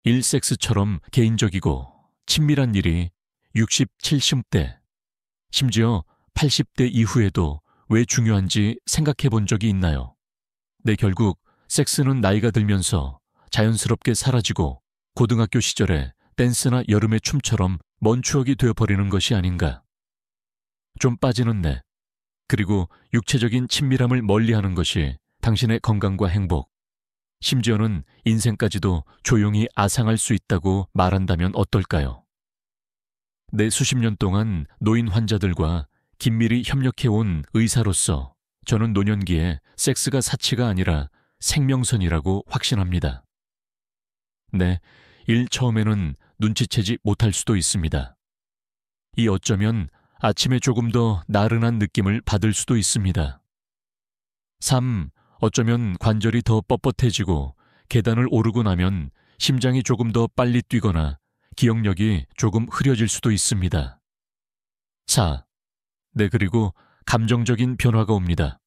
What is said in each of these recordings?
1. 섹스처럼 개인적이고 친밀한 일이 60, 70대, 심지어 80대 이후에도 왜 중요한지 생각해 본 적이 있나요? 네, 결국 섹스는 나이가 들면서 자연스럽게 사라지고 고등학교 시절에 댄스나 여름의 춤처럼 먼 추억이 되어버리는 것이 아닌가. 좀 빠지는 내, 그리고 육체적인 친밀함을 멀리하는 것이 당신의 건강과 행복, 심지어는 인생까지도 조용히 앗아갈 수 있다고 말한다면 어떨까요? 내 수십 년 동안 노인 환자들과 긴밀히 협력해온 의사로서 저는 노년기에 섹스가 사치가 아니라 생명선이라고 확신합니다. 네, 일 처음에는 눈치채지 못할 수도 있습니다. 이 어쩌면 아침에 조금 더 나른한 느낌을 받을 수도 있습니다. 3. 어쩌면 관절이 더 뻣뻣해지고 계단을 오르고 나면 심장이 조금 더 빨리 뛰거나 기억력이 조금 흐려질 수도 있습니다. 4. 네, 그리고 감정적인 변화가 옵니다.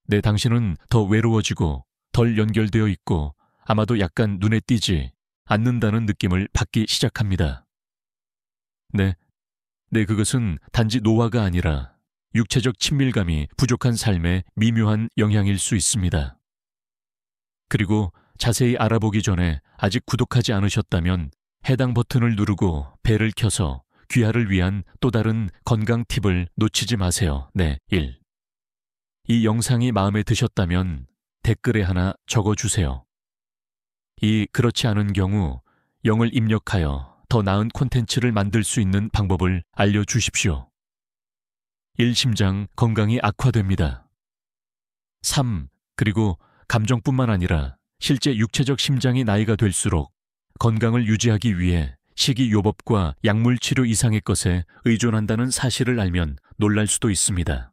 네, 당신은 더 외로워지고 덜 연결되어 있고 아마도 약간 눈에 띄지 않는다는 느낌을 받기 시작합니다. 네, 그것은 단지 노화가 아니라 육체적 친밀감이 부족한 삶의 미묘한 영향일 수 있습니다. 그리고 자세히 알아보기 전에 아직 구독하지 않으셨다면 해당 버튼을 누르고 벨을 켜서 귀하를 위한 또 다른 건강 팁을 놓치지 마세요. 네, 1. 이 영상이 마음에 드셨다면 댓글에 하나 적어주세요. 2. 그렇지 않은 경우 0을 입력하여 더 나은 콘텐츠를 만들 수 있는 방법을 알려주십시오. 1. 심장 건강이 악화됩니다. 3. 그리고 감정뿐만 아니라 실제 육체적 심장이 나이가 될수록 건강을 유지하기 위해 식이요법과 약물치료 이상의 것에 의존한다는 사실을 알면 놀랄 수도 있습니다.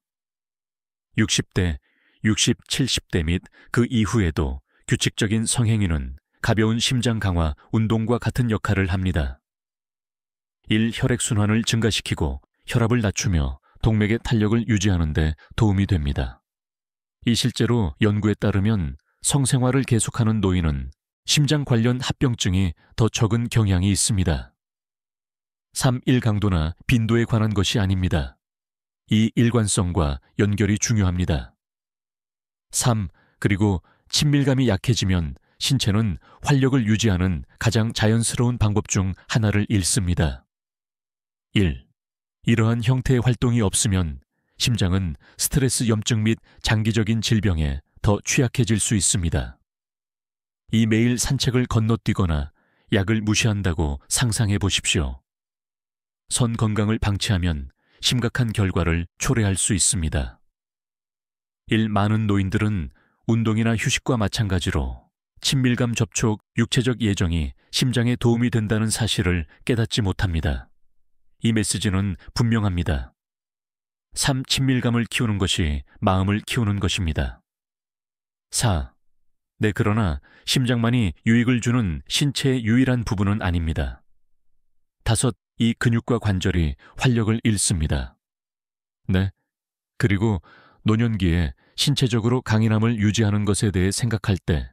60대, 60, 70대 및 그 이후에도 규칙적인 성행위는 가벼운 심장 강화 운동과 같은 역할을 합니다. 1. 혈액순환을 증가시키고 혈압을 낮추며 동맥의 탄력을 유지하는 데 도움이 됩니다. 이 실제로 연구에 따르면 성생활을 계속하는 노인은 심장 관련 합병증이 더 적은 경향이 있습니다. 3. 일강도나 빈도에 관한 것이 아닙니다. 이 일관성과 연결이 중요합니다. 3. 그리고 친밀감이 약해지면 신체는 활력을 유지하는 가장 자연스러운 방법 중 하나를 잃습니다. 1. 이러한 형태의 활동이 없으면 심장은 스트레스 염증 및 장기적인 질병에 더 취약해질 수 있습니다. 이 매일 산책을 건너뛰거나 약을 무시한다고 상상해 보십시오. 선 건강을 방치하면 심각한 결과를 초래할 수 있습니다. 1. 많은 노인들은 운동이나 휴식과 마찬가지로 친밀감 접촉, 육체적 예정이 심장에 도움이 된다는 사실을 깨닫지 못합니다. 이 메시지는 분명합니다. 3. 친밀감을 키우는 것이 마음을 키우는 것입니다. 4. 네, 그러나 심장만이 유익을 주는 신체의 유일한 부분은 아닙니다. 5. 이 근육과 관절이 활력을 잃습니다. 네, 그리고 노년기에 신체적으로 강인함을 유지하는 것에 대해 생각할 때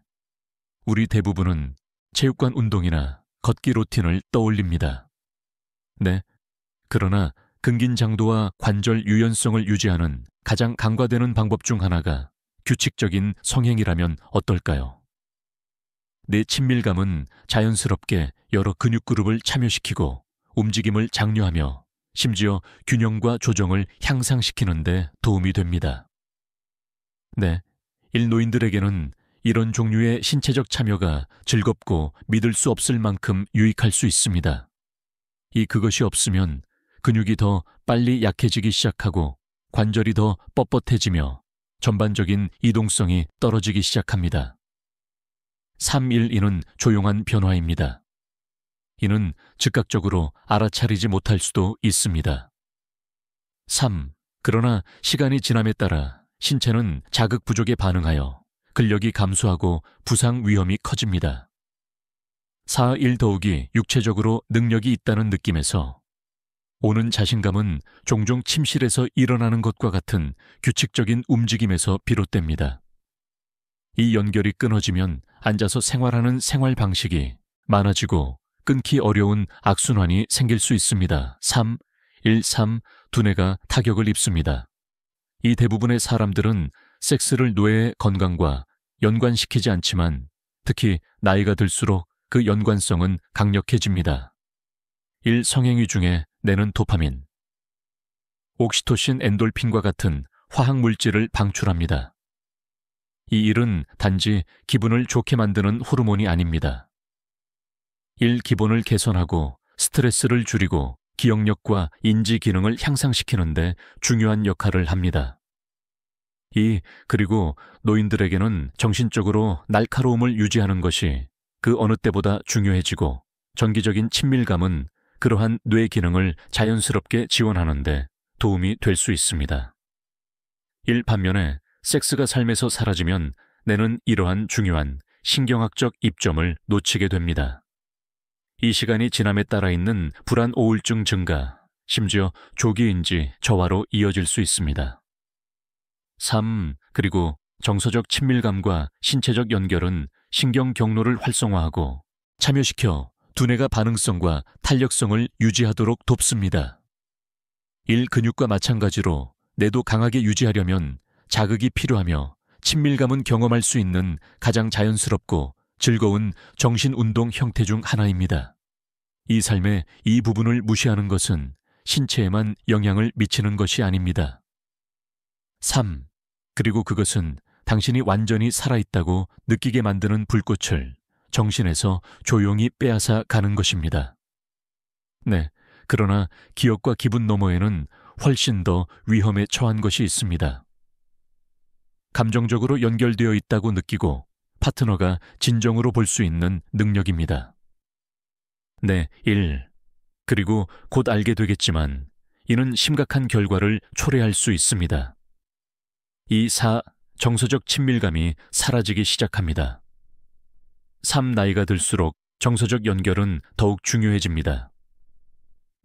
우리 대부분은 체육관 운동이나 걷기 루틴을 떠올립니다. 네, 그러나 근긴장도와 관절 유연성을 유지하는 가장 간과되는 방법 중 하나가 규칙적인 성행이라면 어떨까요? 내 친밀감은 자연스럽게 여러 근육 그룹을 참여시키고 움직임을 장려하며 심지어 균형과 조정을 향상시키는 데 도움이 됩니다. 네, 일노인들에게는 이런 종류의 신체적 참여가 즐겁고 믿을 수 없을 만큼 유익할 수 있습니다. 그것이 없으면 근육이 더 빨리 약해지기 시작하고 관절이 더 뻣뻣해지며 전반적인 이동성이 떨어지기 시작합니다. 3. 이는 조용한 변화입니다. 이는 즉각적으로 알아차리지 못할 수도 있습니다. 3. 그러나 시간이 지남에 따라 신체는 자극 부족에 반응하여 근력이 감소하고 부상 위험이 커집니다. 4. 더욱이 육체적으로 능력이 있다는 느낌에서 오는 자신감은 종종 침실에서 일어나는 것과 같은 규칙적인 움직임에서 비롯됩니다. 이 연결이 끊어지면 앉아서 생활하는 생활 방식이 많아지고 끊기 어려운 악순환이 생길 수 있습니다. 3. 1, 3. 두뇌가 타격을 입습니다. 이 대부분의 사람들은 섹스를 뇌의 건강과 연관시키지 않지만 특히 나이가 들수록 그 연관성은 강력해집니다. 1. 성행위 중에 내는 도파민. 옥시토신, 엔돌핀과 같은 화학물질을 방출합니다. 이 일은 단지 기분을 좋게 만드는 호르몬이 아닙니다. 1. 기본을 개선하고 스트레스를 줄이고 기억력과 인지 기능을 향상시키는 데 중요한 역할을 합니다. 2. 그리고 노인들에게는 정신적으로 날카로움을 유지하는 것이 그 어느 때보다 중요해지고 정기적인 친밀감은 그러한 뇌 기능을 자연스럽게 지원하는 데 도움이 될 수 있습니다. 1. 반면에 섹스가 삶에서 사라지면 뇌는 이러한 중요한 신경학적 입점을 놓치게 됩니다. 이 시간이 지남에 따라 있는 불안 우울증 증가, 심지어 조기인지 저하로 이어질 수 있습니다. 3. 그리고 정서적 친밀감과 신체적 연결은 신경 경로를 활성화하고 참여시켜 두뇌가 반응성과 탄력성을 유지하도록 돕습니다. 1. 근육과 마찬가지로 뇌도 강하게 유지하려면 자극이 필요하며 친밀감은 경험할 수 있는 가장 자연스럽고 즐거운 정신운동 형태 중 하나입니다. 이 삶의 이 부분을 무시하는 것은 신체에만 영향을 미치는 것이 아닙니다. 3. 그리고 그것은 당신이 완전히 살아있다고 느끼게 만드는 불꽃을 정신에서 조용히 빼앗아 가는 것입니다. 네, 그러나 기억과 기분 너머에는 훨씬 더 위험에 처한 것이 있습니다. 감정적으로 연결되어 있다고 느끼고 파트너가 진정으로 볼 수 있는 능력입니다. 네, 1. 그리고 곧 알게 되겠지만 이는 심각한 결과를 초래할 수 있습니다. 2. 4. 정서적 친밀감이 사라지기 시작합니다. 3. 나이가 들수록 정서적 연결은 더욱 중요해집니다.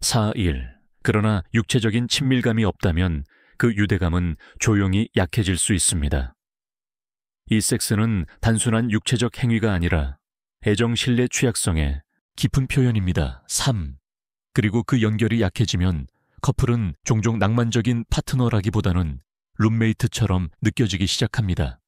4. 1. 그러나 육체적인 친밀감이 없다면 그 유대감은 조용히 약해질 수 있습니다. 이 섹스는 단순한 육체적 행위가 아니라 애정 신뢰 취약성의 깊은 표현입니다. 3. 그리고 그 연결이 약해지면 커플은 종종 낭만적인 파트너라기보다는 룸메이트처럼 느껴지기 시작합니다.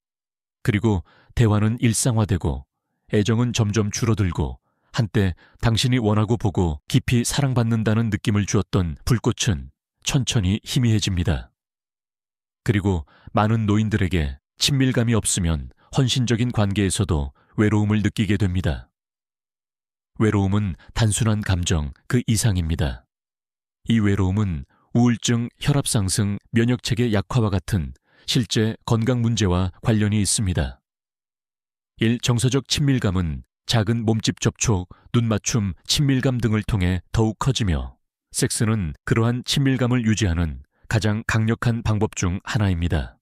그리고 대화는 일상화되고 애정은 점점 줄어들고 한때 당신이 원하고 보고 깊이 사랑받는다는 느낌을 주었던 불꽃은 천천히 희미해집니다. 그리고 많은 노인들에게 친밀감이 없으면 헌신적인 관계에서도 외로움을 느끼게 됩니다. 외로움은 단순한 감정 그 이상입니다. 이 외로움은 우울증, 혈압 상승, 면역체계 약화와 같은 실제 건강 문제와 관련이 있습니다. 1. 정서적 친밀감은 작은 몸집 접촉, 눈 맞춤, 친밀감 등을 통해 더욱 커지며 섹스는 그러한 친밀감을 유지하는 가장 강력한 방법 중 하나입니다.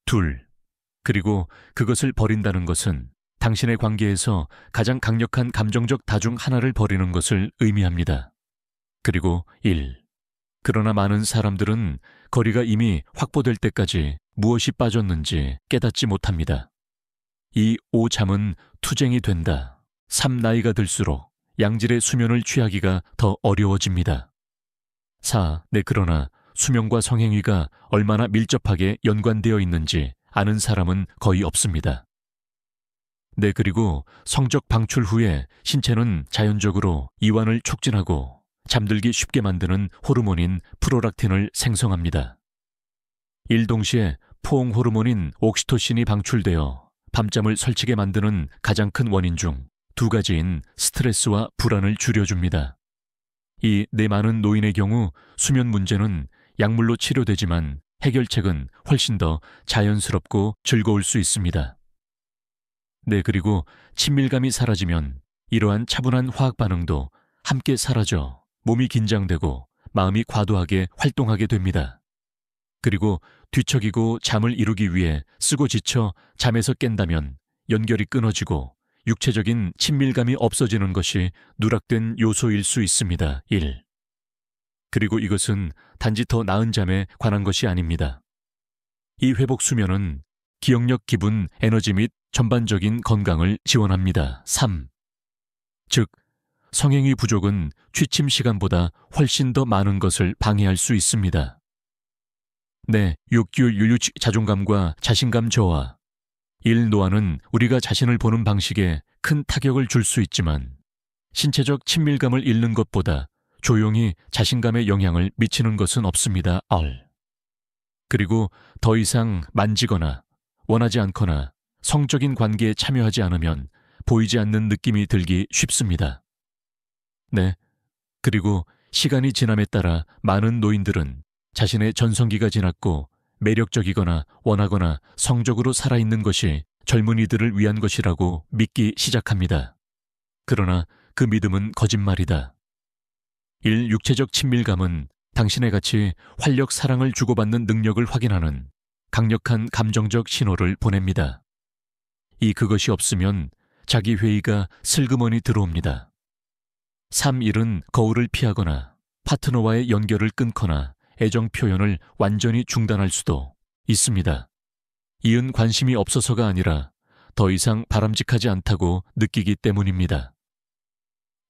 2. 그리고 그것을 버린다는 것은 당신의 관계에서 가장 강력한 감정적 다중 하나를 버리는 것을 의미합니다. 그리고 1. 그러나 많은 사람들은 거리가 이미 확보될 때까지 무엇이 빠졌는지 깨닫지 못합니다. 2. 5. 잠은 투쟁이 된다. 3. 나이가 들수록 양질의 수면을 취하기가 더 어려워집니다. 4. 네, 그러나 수면과 성행위가 얼마나 밀접하게 연관되어 있는지 아는 사람은 거의 없습니다. 네, 그리고 성적 방출 후에 신체는 자연적으로 이완을 촉진하고 잠들기 쉽게 만드는 호르몬인 프로락틴을 생성합니다. 일동시에 포옹 호르몬인 옥시토신이 방출되어 밤잠을 설치게 만드는 가장 큰 원인 중 두 가지인 스트레스와 불안을 줄여줍니다. 이 네 많은 노인의 경우 수면 문제는 약물로 치료되지만 해결책은 훨씬 더 자연스럽고 즐거울 수 있습니다. 네, 그리고 친밀감이 사라지면 이러한 차분한 화학 반응도 함께 사라져 몸이 긴장되고 마음이 과도하게 활동하게 됩니다. 그리고 뒤척이고 잠을 이루기 위해 쓰고 지쳐 잠에서 깬다면 연결이 끊어지고 육체적인 친밀감이 없어지는 것이 누락된 요소일 수 있습니다. 1. 그리고 이것은 단지 더 나은 잠에 관한 것이 아닙니다. 이 회복 수면은 기억력, 기분, 에너지 및 전반적인 건강을 지원합니다. 3. 즉, 성행위 부족은 취침 시간보다 훨씬 더 많은 것을 방해할 수 있습니다. 내 육규율유치 자존감과 자신감 저하, 일 노화는 우리가 자신을 보는 방식에 큰 타격을 줄 수 있지만 신체적 친밀감을 잃는 것보다 조용히 자신감에 영향을 미치는 것은 없습니다. 그리고 더 이상 만지거나 원하지 않거나 성적인 관계에 참여하지 않으면 보이지 않는 느낌이 들기 쉽습니다. 네, 그리고 시간이 지남에 따라 많은 노인들은 자신의 전성기가 지났고 매력적이거나 원하거나 성적으로 살아있는 것이 젊은이들을 위한 것이라고 믿기 시작합니다. 그러나 그 믿음은 거짓말이다. 육체적 친밀감은 당신의 같이 활력 사랑을 주고받는 능력을 확인하는 강력한 감정적 신호를 보냅니다. 그것이 없으면 자기 회의가 슬그머니 들어옵니다. 3일은 거울을 피하거나 파트너와의 연결을 끊거나 애정 표현을 완전히 중단할 수도 있습니다. 이은 관심이 없어서가 아니라 더 이상 바람직하지 않다고 느끼기 때문입니다.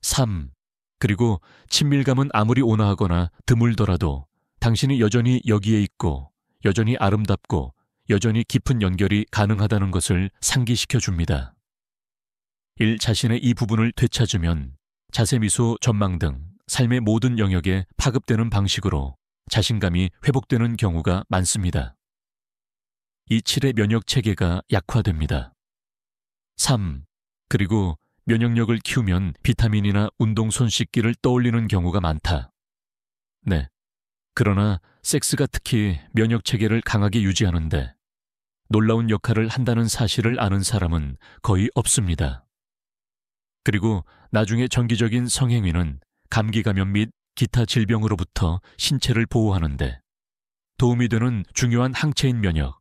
3. 그리고 친밀감은 아무리 온화하거나 드물더라도 당신이 여전히 여기에 있고 여전히 아름답고 여전히 깊은 연결이 가능하다는 것을 상기시켜 줍니다. 자신의 이 부분을 되찾으면 자세, 미소, 전망 등 삶의 모든 영역에 파급되는 방식으로 자신감이 회복되는 경우가 많습니다. 7의 면역 체계가 약화됩니다. 3. 그리고 면역력을 키우면 비타민이나 운동 손 씻기를 떠올리는 경우가 많다. 네. 그러나 섹스가 특히 면역 체계를 강하게 유지하는데 놀라운 역할을 한다는 사실을 아는 사람은 거의 없습니다. 그리고 나중에 정기적인 성행위는 감기 감염 및 기타 질병으로부터 신체를 보호하는데 도움이 되는 중요한 항체인 면역,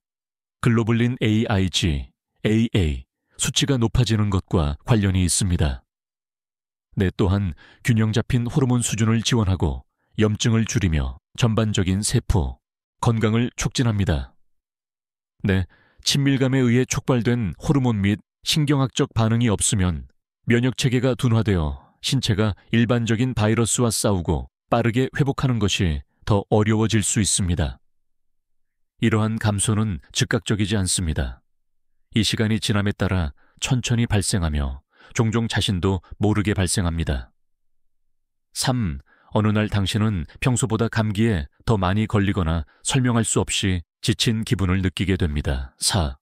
글로불린 AIG, AA, 수치가 높아지는 것과 관련이 있습니다. 또한 균형 잡힌 호르몬 수준을 지원하고 염증을 줄이며 전반적인 세포, 건강을 촉진합니다. 친밀감에 의해 촉발된 호르몬 및 신경학적 반응이 없으면 면역체계가 둔화되어 신체가 일반적인 바이러스와 싸우고 빠르게 회복하는 것이 더 어려워질 수 있습니다. 이러한 감소는 즉각적이지 않습니다. 이 시간이 지남에 따라 천천히 발생하며 종종 자신도 모르게 발생합니다. 3. 어느 날 당신은 평소보다 감기에 더 많이 걸리거나 설명할 수 없이 지친 기분을 느끼게 됩니다. 4.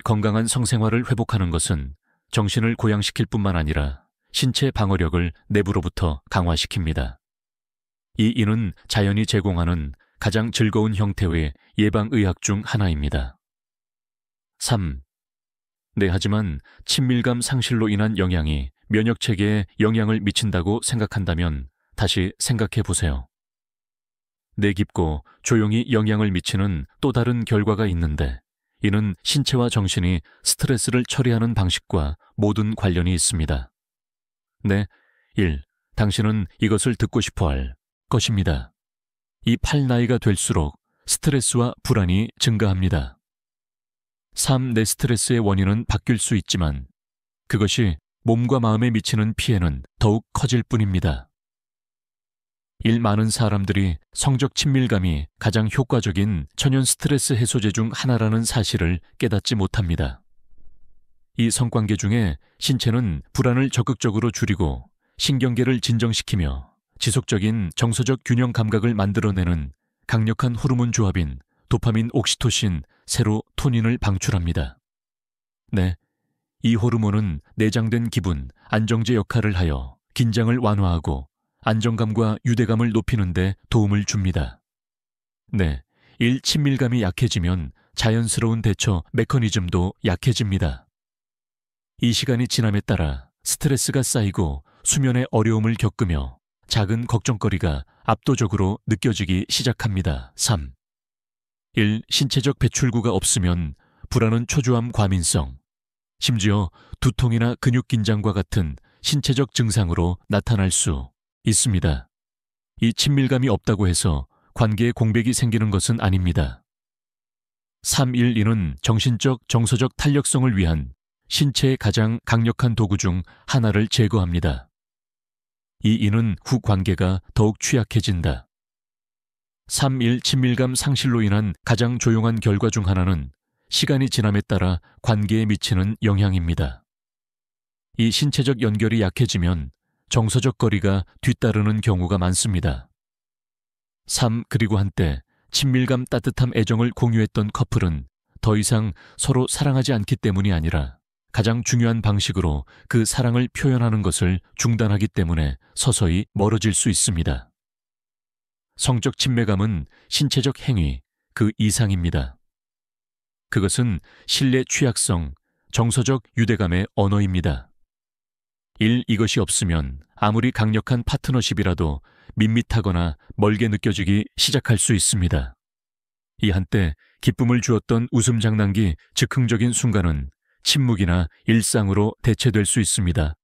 건강한 성생활을 회복하는 것은 정신을 고양시킬 뿐만 아니라 신체 방어력을 내부로부터 강화시킵니다. 이는 자연이 제공하는 가장 즐거운 형태의 예방의학 중 하나입니다. 3. 하지만 친밀감 상실로 인한 영향이 면역체계에 영향을 미친다고 생각한다면 다시 생각해 보세요. 깊고 조용히 영향을 미치는 또 다른 결과가 있는데 이는 신체와 정신이 스트레스를 처리하는 방식과 모든 관련이 있습니다. 1. 당신은 이것을 듣고 싶어 할 것입니다. 팔 나이가 될수록 스트레스와 불안이 증가합니다. 3. 내 스트레스의 원인은 바뀔 수 있지만 그것이 몸과 마음에 미치는 피해는 더욱 커질 뿐입니다. 많은 사람들이 성적 친밀감이 가장 효과적인 천연 스트레스 해소제 중 하나라는 사실을 깨닫지 못합니다. 이 성관계 중에 신체는 불안을 적극적으로 줄이고 신경계를 진정시키며 지속적인 정서적 균형 감각을 만들어내는 강력한 호르몬 조합인 도파민, 옥시토신, 세로토닌을 방출합니다. 이 호르몬은 내장된 기분, 안정제 역할을 하여 긴장을 완화하고 안정감과 유대감을 높이는 데 도움을 줍니다. 친밀감이 약해지면 자연스러운 대처 메커니즘도 약해집니다. 이 시간이 지남에 따라 스트레스가 쌓이고 수면에 어려움을 겪으며 작은 걱정거리가 압도적으로 느껴지기 시작합니다. 3. 신체적 배출구가 없으면 불안은 초조함, 과민성, 심지어 두통이나 근육 긴장과 같은 신체적 증상으로 나타날 수 있습니다. 친밀감이 없다고 해서 관계에 공백이 생기는 것은 아닙니다. 3.1는 정신적, 정서적 탄력성을 위한 신체의 가장 강력한 도구 중 하나를 제거합니다. 이 인은 후 관계가 더욱 취약해진다. 3일 친밀감 상실로 인한 가장 조용한 결과 중 하나는 시간이 지남에 따라 관계에 미치는 영향입니다. 이 신체적 연결이 약해지면 정서적 거리가 뒤따르는 경우가 많습니다. 그리고 한때 친밀감, 따뜻함, 애정을 공유했던 커플은 더 이상 서로 사랑하지 않기 때문이 아니라 가장 중요한 방식으로 그 사랑을 표현하는 것을 중단하기 때문에 서서히 멀어질 수 있습니다. 성적 친밀감은 신체적 행위, 그 이상입니다. 그것은 신뢰 취약성, 정서적 유대감의 언어입니다. 이것이 없으면 아무리 강력한 파트너십이라도 밋밋하거나 멀게 느껴지기 시작할 수 있습니다. 이 한때 기쁨을 주었던 웃음 장난기 즉흥적인 순간은 침묵이나 일상으로 대체될 수 있습니다.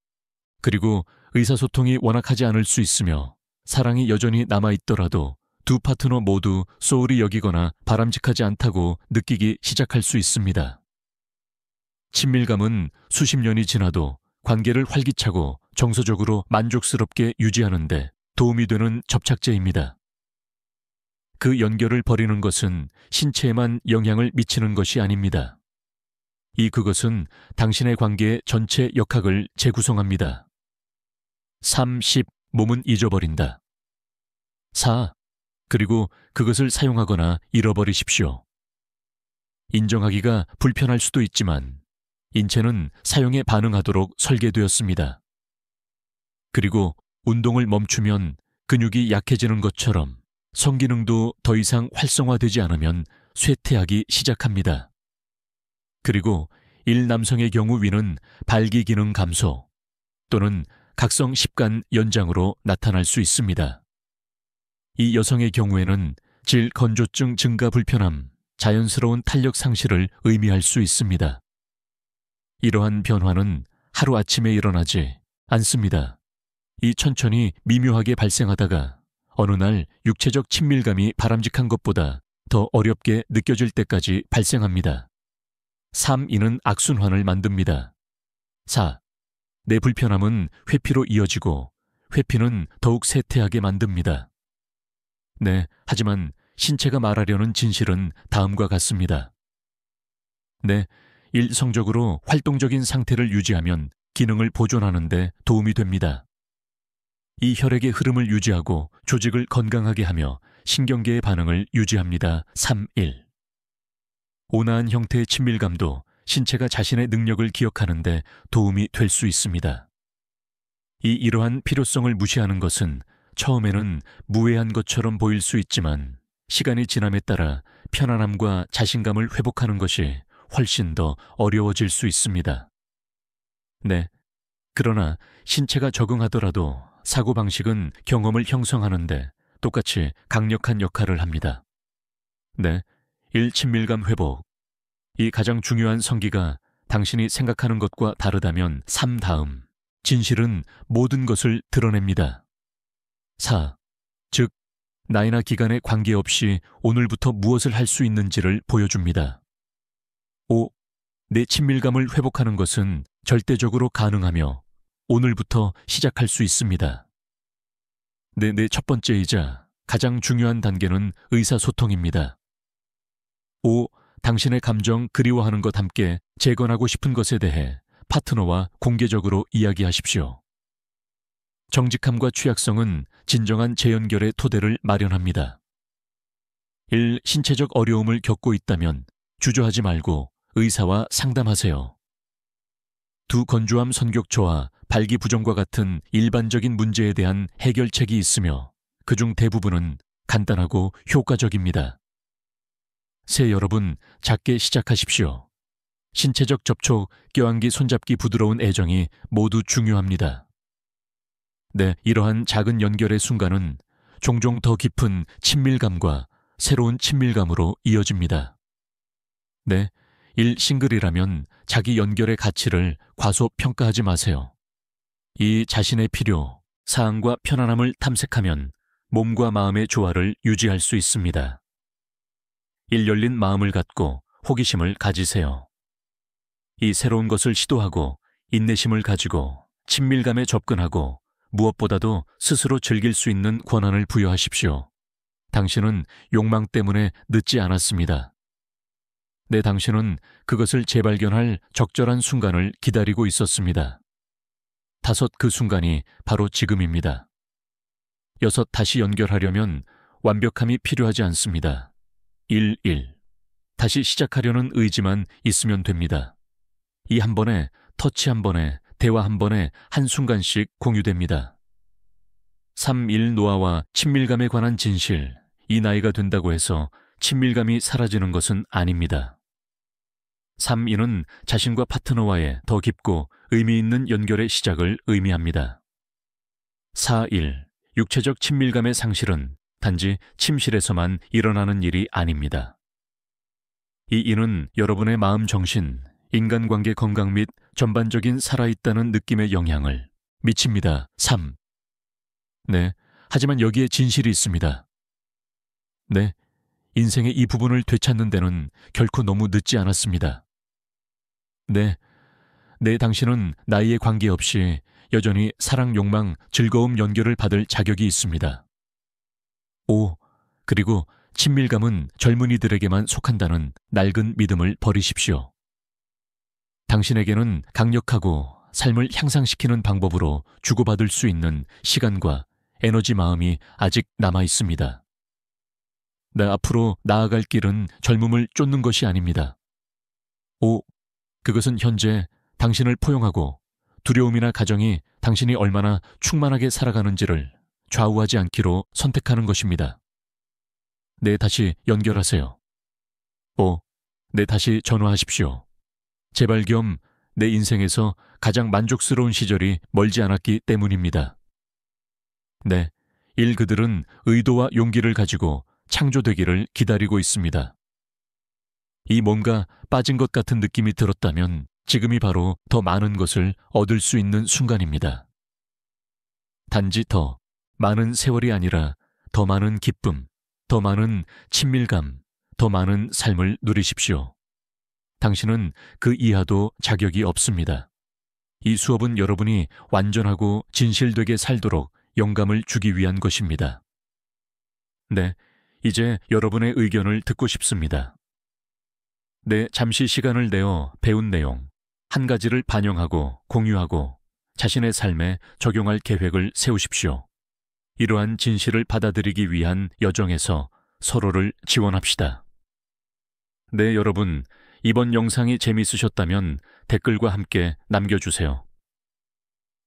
그리고 의사소통이 워낙 하지 않을 수 있으며 사랑이 여전히 남아있더라도 두 파트너 모두 소홀히 여기거나 바람직하지 않다고 느끼기 시작할 수 있습니다. 친밀감은 수십 년이 지나도 관계를 활기차고 정서적으로 만족스럽게 유지하는데 도움이 되는 접착제입니다. 그 연결을 버리는 것은 신체에만 영향을 미치는 것이 아닙니다. 그것은 당신의 관계의 전체 역학을 재구성합니다. 몸은 잊어버린다. 그리고 그것을 사용하거나 잃어버리십시오. 인정하기가 불편할 수도 있지만 인체는 사용에 반응하도록 설계되었습니다. 그리고 운동을 멈추면 근육이 약해지는 것처럼 성기능도 더 이상 활성화되지 않으면 쇠퇴하기 시작합니다. 그리고 남성의 경우 위는 발기 기능 감소 또는 각성 습관 연장으로 나타날 수 있습니다. 이 여성의 경우에는 질 건조증 증가 불편함, 자연스러운 탄력 상실을 의미할 수 있습니다. 이러한 변화는 하루아침에 일어나지 않습니다. 천천히 미묘하게 발생하다가 어느 날 육체적 친밀감이 바람직한 것보다 더 어렵게 느껴질 때까지 발생합니다. 이는 악순환을 만듭니다. 내 불편함은 회피로 이어지고 회피는 더욱 쇠퇴하게 만듭니다. 하지만 신체가 말하려는 진실은 다음과 같습니다. 성적으로 활동적인 상태를 유지하면 기능을 보존하는 데 도움이 됩니다. 이 혈액의 흐름을 유지하고 조직을 건강하게 하며 신경계의 반응을 유지합니다. 온화한 형태의 친밀감도 신체가 자신의 능력을 기억하는 데 도움이 될 수 있습니다. 이러한 필요성을 무시하는 것은 처음에는 무해한 것처럼 보일 수 있지만 시간이 지남에 따라 편안함과 자신감을 회복하는 것이 훨씬 더 어려워질 수 있습니다. 그러나 신체가 적응하더라도 사고방식은 경험을 형성하는데 똑같이 강력한 역할을 합니다. 친밀감 회복. 가장 중요한 성기가 당신이 생각하는 것과 다르다면 다음. 진실은 모든 것을 드러냅니다. 즉, 나이나 기간에 관계없이 오늘부터 무엇을 할 수 있는지를 보여줍니다. 내 친밀감을 회복하는 것은 절대적으로 가능하며 오늘부터 시작할 수 있습니다. 내 첫 번째이자 가장 중요한 단계는 의사소통입니다. 당신의 감정, 그리워하는 것 함께 재건하고 싶은 것에 대해 파트너와 공개적으로 이야기하십시오. 정직함과 취약성은 진정한 재연결의 토대를 마련합니다. 신체적 어려움을 겪고 있다면 주저하지 말고 의사와 상담하세요. 두 건조함 선격초와 발기부전과 같은 일반적인 문제에 대한 해결책이 있으며 그중 대부분은 간단하고 효과적입니다. 여러분, 작게 시작하십시오. 신체적 접촉, 껴안기, 손잡기, 부드러운 애정이 모두 중요합니다. 이러한 작은 연결의 순간은 종종 더 깊은 친밀감과 새로운 친밀감으로 이어집니다. 싱글이라면 자기 연결의 가치를 과소평가하지 마세요. 자신의 필요, 사항과 편안함을 탐색하면 몸과 마음의 조화를 유지할 수 있습니다. 열린 마음을 갖고 호기심을 가지세요. 이 새로운 것을 시도하고 인내심을 가지고 친밀감에 접근하고 무엇보다도 스스로 즐길 수 있는 권한을 부여하십시오. 당신은 욕망 때문에 늦지 않았습니다. 네, 당신은 그것을 재발견할 적절한 순간을 기다리고 있었습니다. 5, 그 순간이 바로 지금입니다. 6, 다시 연결하려면 완벽함이 필요하지 않습니다. 1. 다시 시작하려는 의지만 있으면 됩니다. 이 한 번에, 터치 한 번에, 대화 한 번에 한순간씩 공유됩니다. 3. 노아와 친밀감에 관한 진실, 이 나이가 된다고 해서 친밀감이 사라지는 것은 아닙니다. 3. 는 자신과 파트너와의 더 깊고 의미 있는 연결의 시작을 의미합니다. 4. 육체적 친밀감의 상실은 단지 침실에서만 일어나는 일이 아닙니다. 이 는 여러분의 마음 정신, 인간관계 건강 및 전반적인 살아있다는 느낌의 영향을 미칩니다. 3. 네, 하지만 여기에 진실이 있습니다. 네, 인생의 이 부분을 되찾는 데는 결코 너무 늦지 않았습니다. 네, 당신은 나이에 관계없이 여전히 사랑, 욕망, 즐거움, 연결을 받을 자격이 있습니다. 5. 그리고 친밀감은 젊은이들에게만 속한다는 낡은 믿음을 버리십시오. 당신에게는 강력하고 삶을 향상시키는 방법으로 주고받을 수 있는 시간과 에너지 마음이 아직 남아 있습니다. 네, 앞으로 나아갈 길은 젊음을 쫓는 것이 아닙니다. 5. 그것은 현재 당신을 포용하고 두려움이나 가정이 당신이 얼마나 충만하게 살아가는지를 좌우하지 않기로 선택하는 것입니다. 네, 다시 연결하세요. 5. 네, 다시 전화하십시오. 재발 겸 내 인생에서 가장 만족스러운 시절이 멀지 않았기 때문입니다. 네, 그들은 의도와 용기를 가지고 창조되기를 기다리고 있습니다. 이 뭔가 빠진 것 같은 느낌이 들었다면 지금이 바로 더 많은 것을 얻을 수 있는 순간입니다. 단지 더 많은 세월이 아니라 더 많은 기쁨, 더 많은 친밀감, 더 많은 삶을 누리십시오. 당신은 그 이하도 자격이 없습니다. 이 수업은 여러분이 완전하고 진실되게 살도록 영감을 주기 위한 것입니다. 네, 이제 여러분의 의견을 듣고 싶습니다. 네, 잠시 시간을 내어 배운 내용, 한 가지를 반영하고 공유하고 자신의 삶에 적용할 계획을 세우십시오. 이러한 진실을 받아들이기 위한 여정에서 서로를 지원합시다. 네, 여러분, 이번 영상이 재미있으셨다면 댓글과 함께 남겨주세요.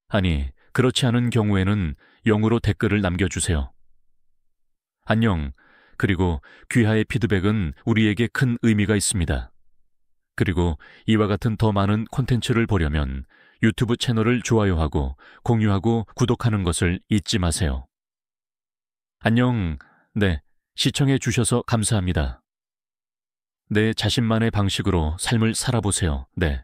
아니, 그렇지 않은 경우에는 영어로 댓글을 남겨주세요. 안녕. 그리고 귀하의 피드백은 우리에게 큰 의미가 있습니다. 그리고 이와 같은 더 많은 콘텐츠를 보려면 유튜브 채널을 좋아요하고 공유하고 구독하는 것을 잊지 마세요. 안녕. 네, 시청해 주셔서 감사합니다. 내 자신만의 방식으로 삶을 살아보세요. 네.